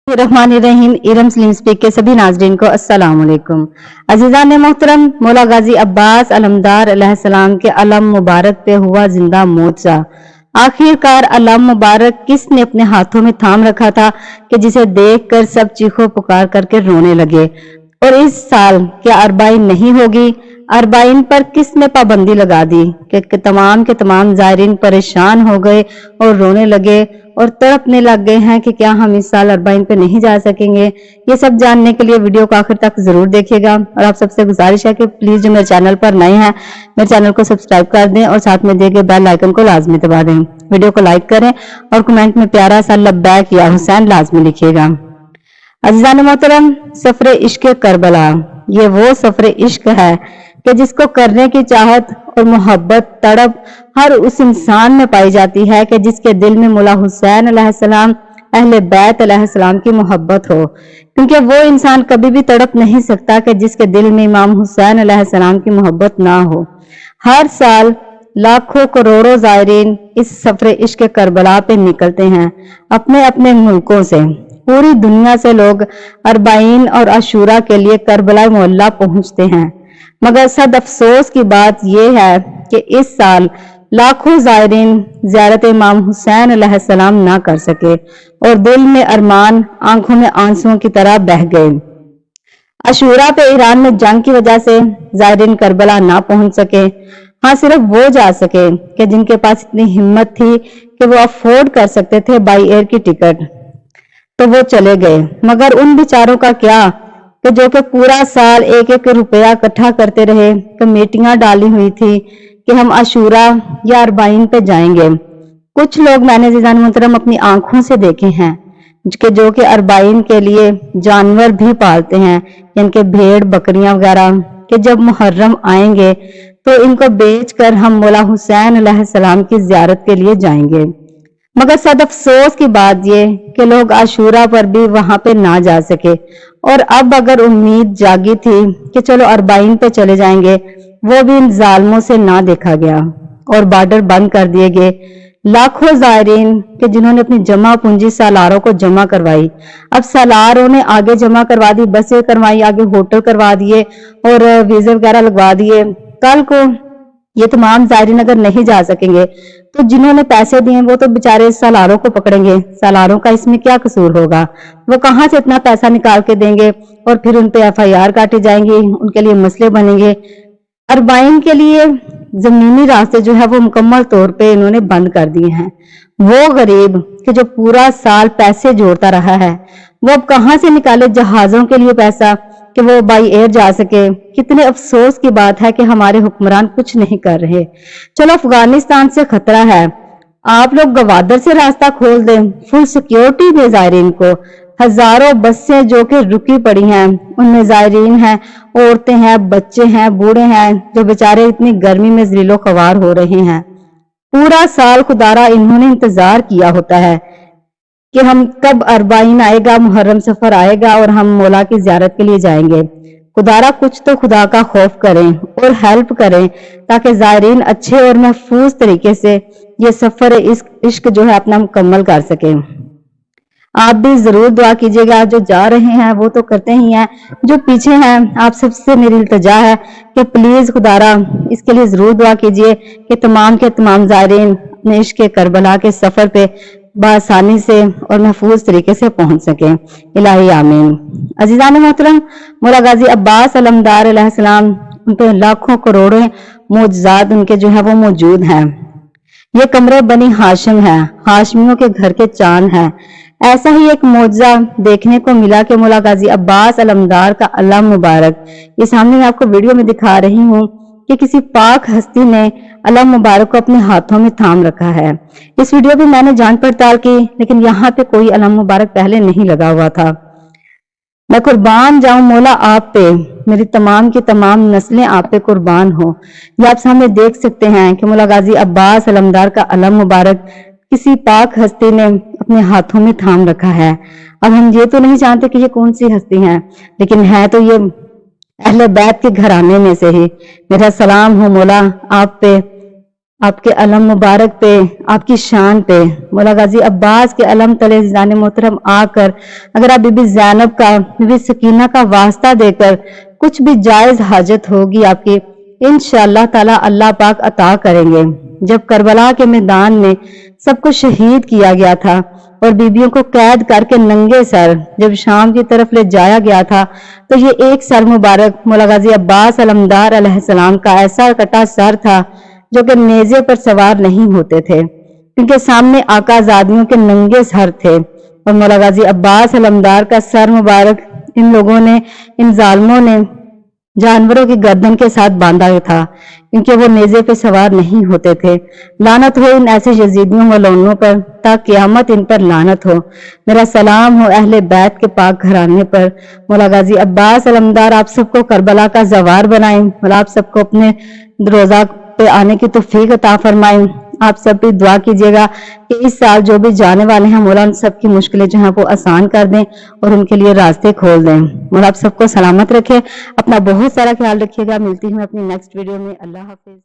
रहमानिर्रहीम। Iram slim speak के सभी नाजरीन को अस्सलाम वालेकुम। अजीजान मोहतरम, मौला गाजी अब्बास अलमदार अलैहिस्सलाम के अलम मुबारक पे हुआ जिंदा मोजा। आखिरकार अलम मुबारक किसने अपने हाथों में थाम रखा था कि जिसे देखकर सब चीखों पुकार करके रोने लगे। और इस साल क्या अरबाइन नहीं होगी? अरबाइन पर किसने पाबंदी लगा दी कि तमाम के तमाम जायरीन परेशान हो गए और रोने लगे और तड़पने लग गए हैं कि क्या हम इस साल अरबाइन पे नहीं जा सकेंगे। ये सब जानने के लिए वीडियो को आखिर तक जरूर देखिएगा। और आप सबसे गुजारिश है कि प्लीज जो मेरे चैनल पर नए हैं मेरे चैनल को सब्सक्राइब कर दें और साथ में दिए गए बेल आइकन को लाजमी दबा दें। वीडियो को लाइक करें और कमेंट में प्यारा सा लब्बैक या हुसैन लाजमी लिखिएगा। अज़ीज़ान मोहतरम, सफरे इश्क करबला, ये वो सफरे इश्क है कि जिसको करने की चाहत और मोहब्बत तड़प हर उस इंसान में पाई जाती है कि जिसके दिल में मौला हुसैन अलैहिस्सलाम अहले बैत अलैहिस्सलाम की मोहब्बत हो। क्योंकि वो इंसान कभी भी तड़प नहीं सकता कि जिसके दिल में इमाम हुसैन अलैहिस्सलाम की मोहब्बत ना हो। हर साल लाखों करोड़ों जायरीन इस सफरे इश्क करबला पे निकलते हैं अपने अपने मुल्कों से। पूरी दुनिया से लोग अरबाइन और अशूरा के लिए करबला मोहल्ला पहुंचते हैं। मगर सद अफसोस की बात यह है कि इस साल लाखों जायरीन ज़ियारत इमाम हुसैन अलैहिस्सलाम ना कर सके और दिल में अरमान आंखों में आंसुओं की तरह बह गए। अशूरा पे ईरान में जंग की वजह से जायरीन करबला ना पहुंच सके। हाँ, सिर्फ वो जा सके कि जिनके पास इतनी हिम्मत थी कि वो अफोर्ड कर सकते थे बाई एयर की टिकट, तो वो चले गए। मगर उन बेचारों का क्या कि जो कि पूरा साल एक एक रुपया इकट्ठा करते रहे, कमेटियां डाली हुई थी कि हम अशूरा या अरबाइन पे जाएंगे। कुछ लोग मैंने अज़ीज़ान मोहतरम अपनी आंखों से देखे हैं कि जो कि अरबाइन के लिए जानवर भी पालते हैं, इनके भेड़ बकरियां वगैरह, कि जब मुहर्रम आएंगे तो इनको बेचकर हम मौला हुसैन अलैहिस्सलाम की जियारत के लिए जाएंगे। मगर सद अफसोस की बात ये कि लोग आशूरा पर भी वहां पे ना जा सके। और अब अगर उम्मीद जागी थी कि चलो अरबाइन पे चले जाएंगे, वो भी इन जालमों से ना देखा गया और बॉर्डर बंद कर दिए गए। लाखों जायरीन के जिन्होंने अपनी जमा पूंजी सालारों को जमा करवाई, अब सालारों ने आगे जमा करवा दी, बसें करवाई, आगे होटल करवा दिए और वीजे वगैरह लगवा दिए। कल को ये तमाम जायरीन अगर नहीं जा सकेंगे तो जिन्होंने पैसे दिए वो तो बेचारे सालारों को पकड़ेंगे। सालारों का इसमें क्या कसूर होगा? वो कहां से इतना पैसा निकाल के देंगे और फिर उन पे FIR काटी जाएंगी, उनके लिए मसले बनेंगे। अरबाइन के लिए जमीनी रास्ते जो है वो मुकम्मल तौर पे इन्होंने बंद कर दिए हैं। वो गरीब कि जो पूरा साल पैसे जोड़ता रहा है, वो अब कहां से निकाले जहाजों के लिए पैसा कि वो बाई एयर जा सके। कितने अफसोस की बात है कि हमारे हुक्मरान कुछ नहीं कर रहे। चलो अफगानिस्तान से खतरा है, आप लोग गवादर से रास्ता खोल दें, फुल सिक्योरिटी दें जायरीन को। हजारों बसें जो कि रुकी पड़ी हैं उनमें जायरीन हैं, औरतें हैं, बच्चे हैं, बूढ़े हैं जो बेचारे इतनी गर्मी में ज़लीलो ख्वार हो रहे हैं। पूरा साल खुदारा इन्होंने इंतजार किया होता है कि हम कब अरबाइन आएगा, मुहर्रम सफर आएगा और हम मौला की जियारत के लिए जाएंगे। खुदारा कुछ तो खुदा का खौफ करें और हेल्प करें ताकि जायरीन अच्छे और महफूज तरीके से ये सफर इश्क जो है अपना मुकम्मल कर सके। आप भी जरूर दुआ कीजिएगा। जो जा रहे हैं वो तो करते ही हैं, जो पीछे हैं आप सबसे मेरी इल्तिजा है कि प्लीज खुदारा इसके लिए जरूर दुआ कीजिए कि तमाम के तमाम जायरीन अपने इश्क करबला के सफर पे बआसानी से और महफूज तरीके से पहुंच सके। इलाही आमीन। अजीजान मोहतरम, मौला गाजी अब्बास अलमदार अलैहिस्सलाम उन पे लाखों करोड़ों मोजज़ात उनके जो है वो मौजूद हैं। ये कमरे बनी हाशिम है, हाशमियों के घर के चांद है। ऐसा ही एक मौजज़ा देखने को मिला कि मौला गाजी अब्बास अलमदार का अलम मुबारक, ये सामने मैं आपको वीडियो में दिखा रही हूँ कि किसी पाक हस्ती ने अलम मुबारक को अपने हाथों में थाम रखा है। इस वीडियो में मैंने जांच पड़ताल की, लेकिन यहाँ पे कोई अलम मुबारक पहले नहीं लगा हुआ था। मैं कुर्बान जाऊं मौला आप पे, मेरी तमाम की तमाम नस्लें आप पे कुर्बान हो। ये आप सामने देख सकते हैं कि मौला गाजी अब्बास अलमदार का अलम मुबारक किसी पाक हस्ती ने अपने हाथों में थाम रखा है। अब हम ये तो नहीं जानते कि ये कौन सी हस्ती है, लेकिन है तो ये अहले बैत के घराने में से ही। मेरा सलाम हो मौला आप पे, آپ کے علم مبارک پہ، آپ کی شان پہ، مولا غازی عباس کے علم تلے عزیزان محترم آ کر اگر آپ بی بی زینب کا، بی بی سکینہ کا واسطہ دے کر کچھ بھی جائز حاجت ہوگی آپ کی، انشاءاللہ تعالی اللہ پاک عطا کریں گے۔ جب کربلا کے میدان میں سب کو شہید کیا گیا تھا اور بیبیوں کو قید کر کے ننگے سر جب شام کی طرف لے جایا گیا تھا، تو یہ ایک سر مبارک مولا غازی عباس علمدار علیہ السلام کا ایسا کٹا سر تھا جو کہ نیزے پر سوار نہیں ہوتے تھے، کیونکہ سامنے آقا زادیوں کے ننگے سر تھے، اور مولا غازی عباس علمدار کا سر مبارک ان لوگوں نے، ان ظالموں نے جانوروں کی گردن کے ساتھ باندھا تھا، کیونکہ وہ نیزے پہ سوار نہیں ہوتے تھے۔ لعنت ہو ان ایسے یزیدیوں و لونوں پر، تا قیامت ان پر لعنت ہو۔ میرا سلام ہو اہل بیت کے پاک گھرانے پر۔ مولا غازی عباس علمدار آپ سب کو کربلا کا زوار بنائیں، مولا آپ سب کو اپنے روزہ پہ آنے کی توفیق عطا فرمائیں۔ آپ سب بھی دعا کیجیے گا کہ اس سال جو بھی جانے والے ہیں مولا ان سب کی مشکلیں جو ہیں وہ آسان کر دیں اور ان کے لیے راستے کھول دیں۔ مولا آپ سب کو سلامت رکھے، اپنا بہت سارا خیال رکھیے گا۔ ملتی ہوں اپنی نیکسٹ ویڈیو میں۔ اللہ حافظ۔